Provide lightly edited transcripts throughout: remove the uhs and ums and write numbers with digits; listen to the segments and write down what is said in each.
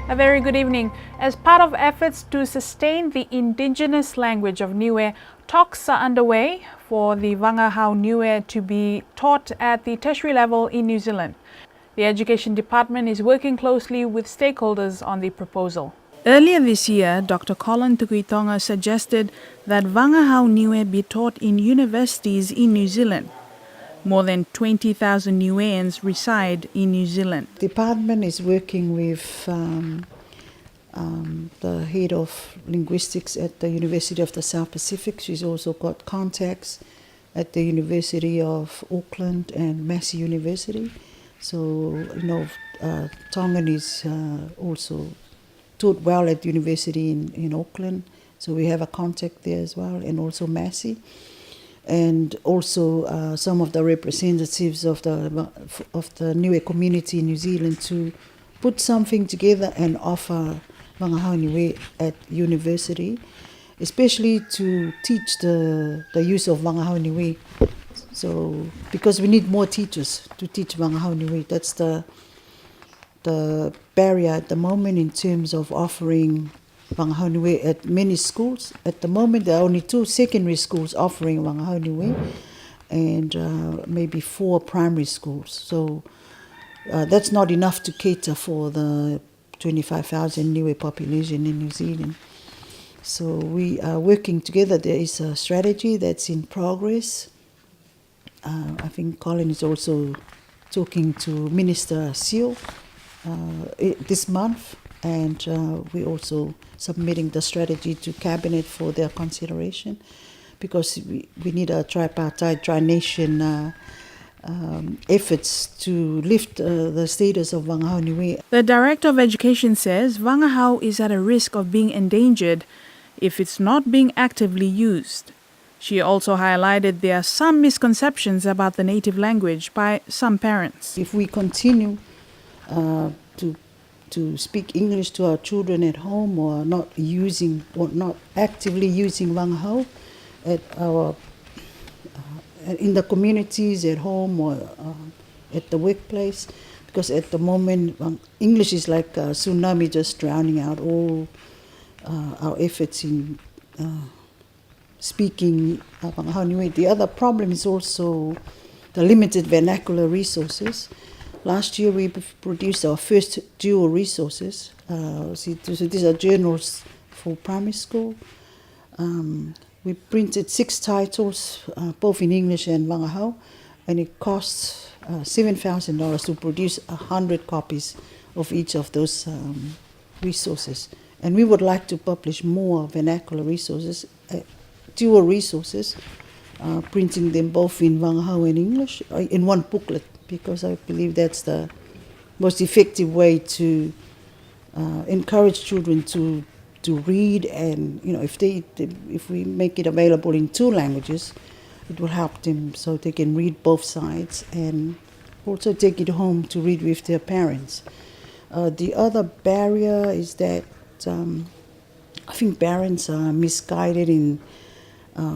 A very good evening. As part of efforts to sustain the indigenous language of Niue, talks are underway for the Wangahau Niue to be taught at the tertiary level in New Zealand. The Education Department is working closely with stakeholders on the proposal. Earlier this year, Dr. Colin Tukuitonga suggested that Wangahau Niue be taught in universities in New Zealand. More than 20,000 Niueans reside in New Zealand. The department is working with the head of linguistics at the University of the South Pacific. She's also got contacts at the University of Auckland and Massey University. So, Tongan is also taught well at the university in Auckland. So we have a contact there as well, and also Massey. And also some of the representatives of the Niue community in New Zealand to put something together and offer Wangahau Niue at university, especially to teach the use of Wangahau Niue. So, because we need more teachers to teach Wangahau Niue. That's the barrier at the moment in terms of offering Wangahau Niue at many schools. At the moment, there are only 2 secondary schools offering Wangahau Niue and maybe 4 primary schools. So that's not enough to cater for the 25,000 Niue population in New Zealand. So we are working together. There is a strategy that's in progress. I think Colin is also talking to Minister Seal this month. And we're also submitting the strategy to Cabinet for their consideration, because we need a tripartite, tri-nation efforts to lift the status of Wangahau Niue. The Director of Education says Wangahau is at a risk of being endangered if it's not being actively used. She also highlighted there are some misconceptions about the native language by some parents. If we continue to speak English to our children at home, or not actively using Wangahau in the communities at home or at the workplace, because at the moment English is like a tsunami just drowning out all our efforts in speaking Wangahau Niue. The other problem is also the limited vernacular resources. Last year we produced our first dual resources. So these are journals for primary school. We printed 6 titles, both in English and Wangahau, and it costs $7,000 to produce 100 copies of each of those resources. And we would like to publish more vernacular resources, dual resources, printing them both in Wangahau and English in one booklet, because I believe that's the most effective way to encourage children to read. And if we make it available in 2 languages, it will help them so they can read both sides and also take it home to read with their parents. The other barrier is that I think parents are misguided in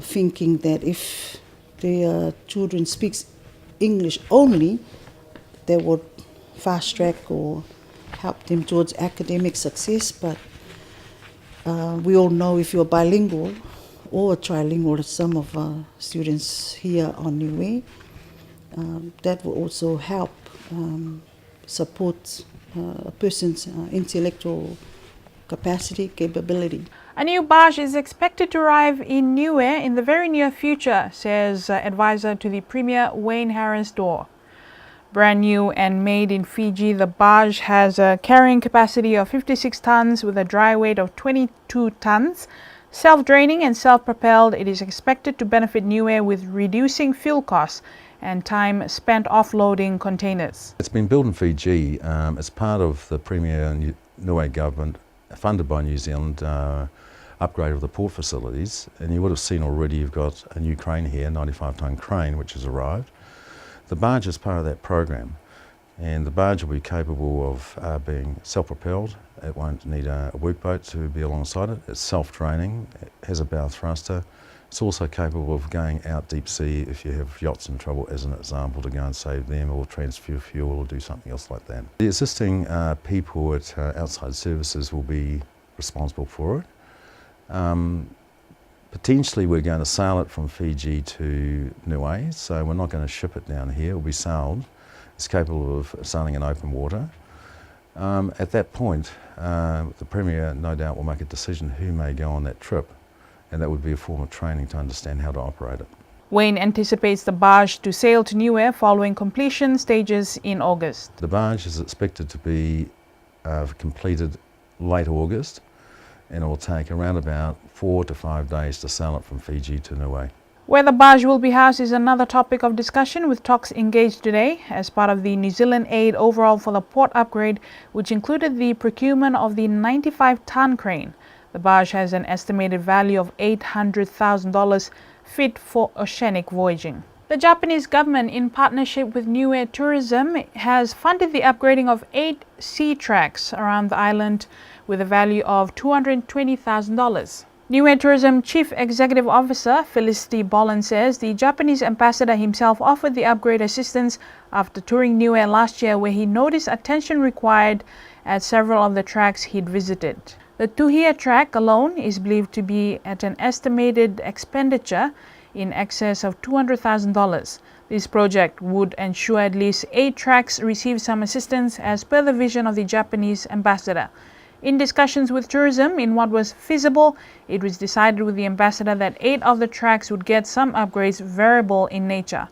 thinking that if their children speaks English only, they would fast track or help them towards academic success. But we all know if you're bilingual or trilingual, as some of our students here on Niue, that will also help support a person's intellectual capability. A new barge is expected to arrive in Niue in the very near future, says advisor to the Premier Wayne Harris-Dorr. Brand new and made in Fiji, the barge has a carrying capacity of 56 tons with a dry weight of 22 tons. Self-draining and self-propelled, it is expected to benefit Niue with reducing fuel costs and time spent offloading containers. It's been built in Fiji as part of the Premier Niue government, funded by New Zealand, upgrade of the port facilities. And you would have seen already you've got a new crane here, 95-tonne crane, which has arrived. The barge is part of that program, and the barge will be capable of being self-propelled. It won't need a workboat to be alongside it. It's self-draining, it has a bow thruster, It's also capable of going out deep sea if you have yachts in trouble, as an example, to go and save them or transfer fuel or do something else like that. The existing people at Outside Services will be responsible for it. Potentially we're going to sail it from Fiji to Niue, so we're not going to ship it down here, it will be sailed. It's capable of sailing in open water. At that point, the Premier no doubt will make a decision who may go on that trip, and that would be a form of training to understand how to operate it. Wayne anticipates the barge to sail to Niue following completion stages in August. The barge is expected to be completed late August, and it will take around about 4 to 5 days to sail it from Fiji to Niue. Where the barge will be housed is another topic of discussion, with talks engaged today as part of the New Zealand aid overall for the port upgrade, which included the procurement of the 95-ton crane. The barge has an estimated value of $800,000, fit for oceanic voyaging. The Japanese government, in partnership with Niue Tourism, has funded the upgrading of 8 sea tracks around the island with a value of $220,000. Niue Tourism Chief Executive Officer Felicity Boland says the Japanese ambassador himself offered the upgrade assistance after touring Niue last year, where he noticed attention required at several of the tracks he'd visited. The Tuhia track alone is believed to be at an estimated expenditure in excess of $200,000. This project would ensure at least 8 tracks receive some assistance, as per the vision of the Japanese ambassador. In discussions with tourism in what was feasible, it was decided with the ambassador that 8 of the tracks would get some upgrades variable in nature.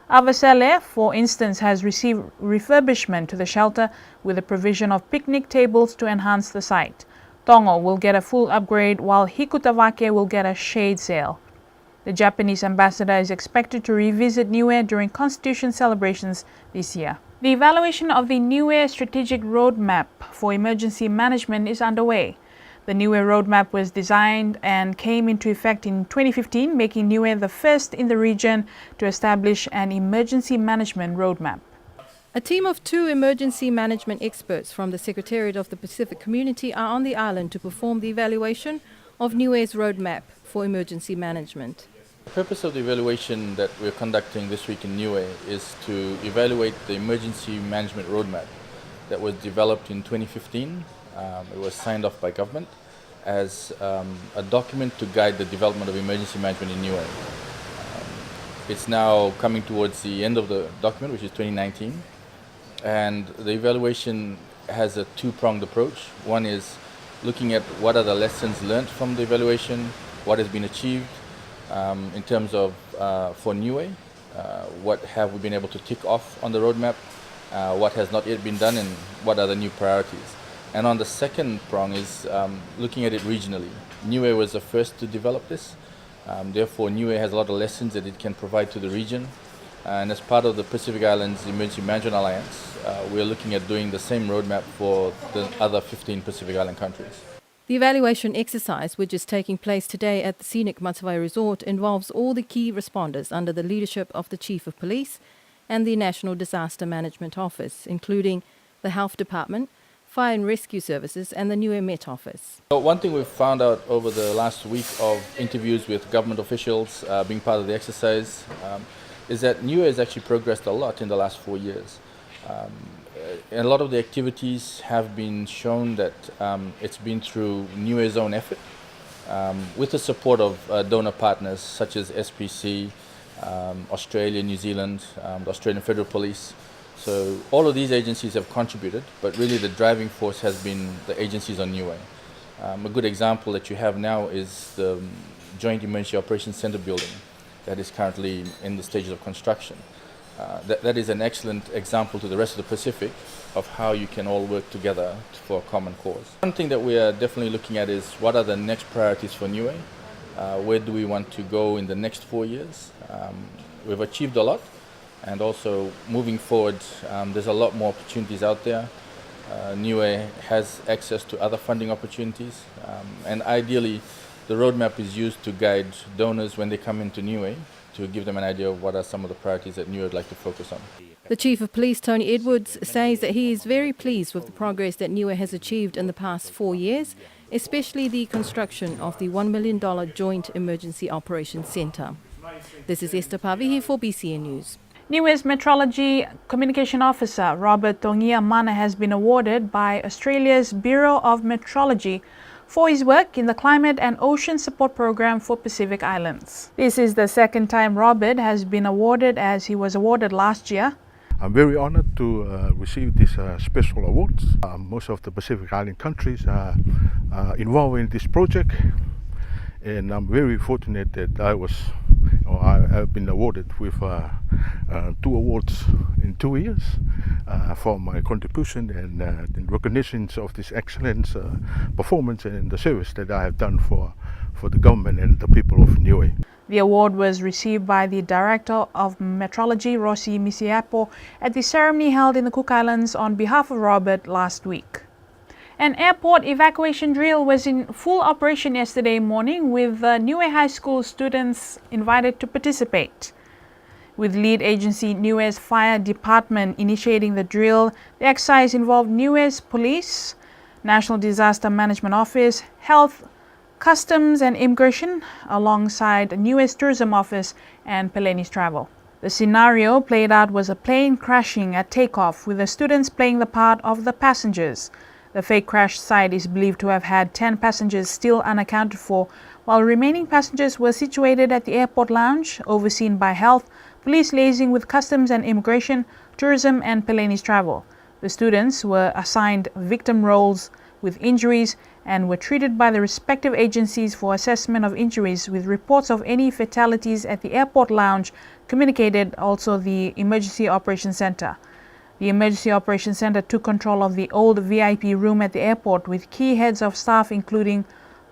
Avasele, for instance, has received refurbishment to the shelter with the provision of picnic tables to enhance the site. Tongo will get a full upgrade, while Hikutavake will get a shade sail. The Japanese ambassador is expected to revisit Niue during Constitution celebrations this year. The evaluation of the Niue Strategic Roadmap for Emergency Management is underway. The Niue Roadmap was designed and came into effect in 2015, making Niue the first in the region to establish an emergency management roadmap. A team of 2 emergency management experts from the Secretariat of the Pacific Community are on the island to perform the evaluation of Niue's roadmap for emergency management. The purpose of the evaluation that we're conducting this week in Niue is to evaluate the emergency management roadmap that was developed in 2015. It was signed off by government as a document to guide the development of emergency management in Niue. It's now coming towards the end of the document, which is 2019, and the evaluation has a 2-pronged approach. One is looking at what are the lessons learned from the evaluation, what has been achieved, in terms of for Niue, what have we been able to tick off on the roadmap, what has not yet been done, and what are the new priorities. And on the second prong is looking at it regionally. Niue was the first to develop this, therefore Niue has a lot of lessons that it can provide to the region. And as part of the Pacific Islands Emergency Management Alliance, we're looking at doing the same roadmap for the other 15 Pacific Island countries. The evaluation exercise, which is taking place today at the scenic Matavai Resort, involves all the key responders under the leadership of the Chief of Police and the National Disaster Management Office, including the Health Department, Fire and Rescue Services and the Niue Met Office. So one thing we've found out over the last week of interviews with government officials being part of the exercise is that Niue has actually progressed a lot in the last 4 years. A lot of the activities have been shown that it's been through Niue's own effort, with the support of donor partners such as SPC, Australia, New Zealand, the Australian Federal Police. So all of these agencies have contributed, but really the driving force has been the agencies on Niue. A good example that you have now is the Joint Emergency Operations Centre building that is currently in the stages of construction. That is an excellent example to the rest of the Pacific of how you can all work together for a common cause. One thing that we are definitely looking at is what are the next priorities for Niue? Where do we want to go in the next 4 years? We've achieved a lot, and also moving forward, there's a lot more opportunities out there. Niue has access to other funding opportunities, and ideally the roadmap is used to guide donors when they come into Niue, to give them an idea of what are some of the priorities that Niue would like to focus on. The Chief of Police, Tony Edwards, says that he is very pleased with the progress that Niue has achieved in the past 4 years, especially the construction of the $1 million Joint Emergency Operations Centre. This is Esther Pavihi for BCN News. Niue's Metrology Communication Officer Robert Tongia Mana has been awarded by Australia's Bureau of Metrology for his work in the Climate and Ocean Support Program for Pacific Islands. This is the second time Robert has been awarded, as he was awarded last year. I'm very honored to receive this special awards. Most of the Pacific Island countries are involved in this project, and I'm very fortunate that I've been awarded with 2 awards in 2 years for my contribution and in recognition of this excellent performance and the service that I have done for the government and the people of Niue. The award was received by the Director of Metrology, Rossi Misiapo, at the ceremony held in the Cook Islands on behalf of Robert last week. An airport evacuation drill was in full operation yesterday morning, with Niue High School students invited to participate. With lead agency Niue's Fire Department initiating the drill, the exercise involved Niue's Police, National Disaster Management Office, Health, Customs and Immigration, alongside Niue's Tourism Office and Pelenis Travel. The scenario played out was a plane crashing at takeoff, with the students playing the part of the passengers. The fake crash site is believed to have had 10 passengers still unaccounted for, while remaining passengers were situated at the airport lounge, overseen by Health, Police liaising with Customs and Immigration, Tourism and Pelenis Travel. The students were assigned victim roles with injuries and were treated by the respective agencies for assessment of injuries, with reports of any fatalities at the airport lounge communicated also the Emergency Operations Centre. The Emergency Operations Centre took control of the old VIP room at the airport, with key heads of staff including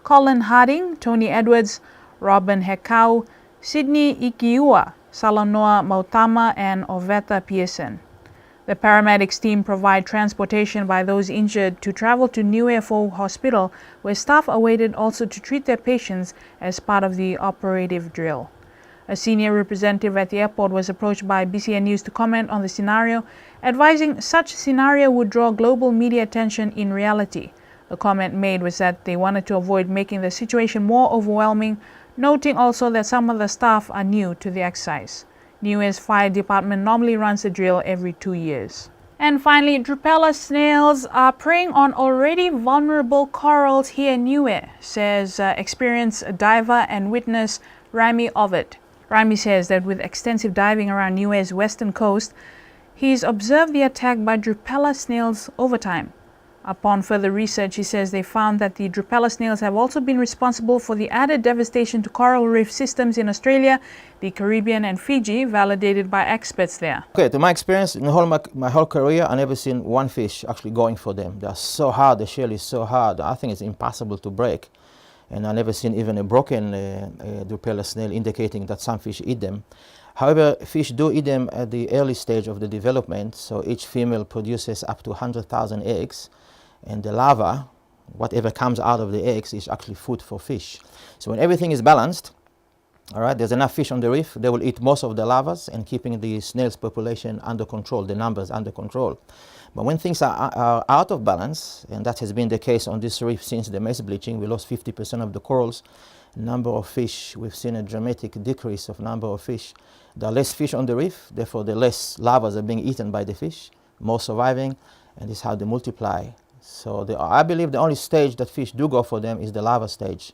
Colin Harding, Tony Edwards, Robin Hekau, Sydney Ikiua, Salanoa Mautama and Oveta Pearson. The paramedics team provide transportation by those injured to travel to Niue Fo Hospital, where staff are waited also to treat their patients as part of the operative drill. A senior representative at the airport was approached by BCN News to comment on the scenario, advising such scenario would draw global media attention in reality. The comment made was that they wanted to avoid making the situation more overwhelming, noting also that some of the staff are new to the exercise. Niue's Fire Department normally runs the drill every 2 years. And finally, Drupella snails are preying on already vulnerable corals here in Niue, says experienced diver and witness Rami Ovid. Rami says that with extensive diving around Niue's western coast, he's observed the attack by Drupella snails over time. Upon further research, he says they found that the Drupella snails have also been responsible for the added devastation to coral reef systems in Australia, the Caribbean and Fiji, validated by experts there. Okay, to my experience, in my whole career, I never seen one fish actually going for them. They're so hard, the shell is so hard, I think it's impossible to break. And I never seen even a broken Drupella snail, indicating that some fish eat them. However, fish do eat them at the early stage of the development, so each female produces up to 100,000 eggs. And the larva, whatever comes out of the eggs, is actually food for fish. So when everything is balanced, all right, there's enough fish on the reef, they will eat most of the larvas and keeping the snails population under control, the numbers under control. But when things are out of balance, and that has been the case on this reef since the mess bleaching, we lost 50% of the corals, number of fish, we've seen a dramatic decrease of number of fish. There are less fish on the reef, therefore the less larvas are being eaten by the fish, more surviving, and this is how they multiply. So I believe the only stage that fish do go for them is the larva stage.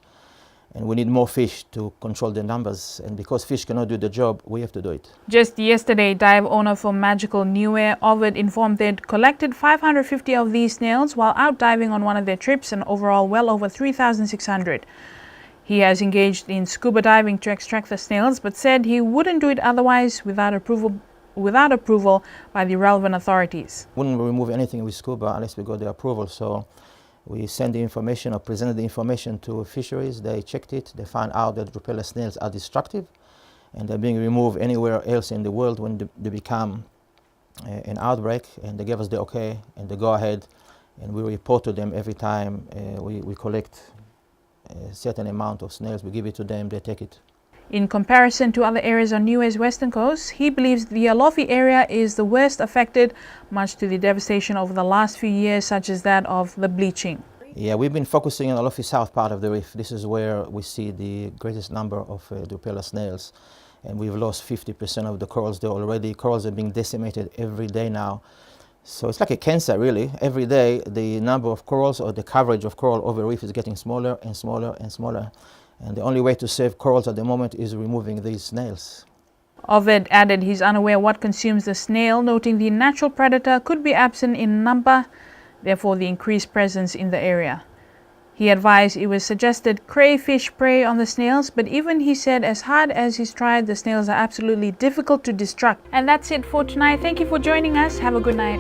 And we need more fish to control the numbers. And because fish cannot do the job, we have to do it. Just yesterday, dive owner for Magical Niue, Ovid, informed they'd collected 550 of these snails while out diving on one of their trips, and overall well over 3,600. He has engaged in scuba diving to extract the snails, but said he wouldn't do it otherwise without approval by the relevant authorities. Wouldn't remove anything with scuba unless we got the approval. So we sent the information or presented the information to fisheries. They checked it. They found out that Drupella snails are destructive and they're being removed anywhere else in the world when they become an outbreak. And they gave us the okay and the go ahead. And we report to them every time we collect a certain amount of snails. We give it to them, they take it. In comparison to other areas on Niue's western coast, he believes the Alofi area is the worst affected, much to the devastation over the last few years, such as that of the bleaching. Yeah, we've been focusing on the Alofi south part of the reef. This is where we see the greatest number of Drupella snails. And we've lost 50% of the corals there already. Corals are being decimated every day now. So it's like a cancer, really. Every day, the number of corals or the coverage of coral over reef is getting smaller and smaller and smaller. And the only way to save corals at the moment is removing these snails. Ovid added he's unaware what consumes the snail, noting the natural predator could be absent in number, therefore the increased presence in the area. He advised it was suggested crayfish prey on the snails, but even he said as hard as he's tried, the snails are absolutely difficult to destruct. And that's it for tonight. Thank you for joining us. Have a good night.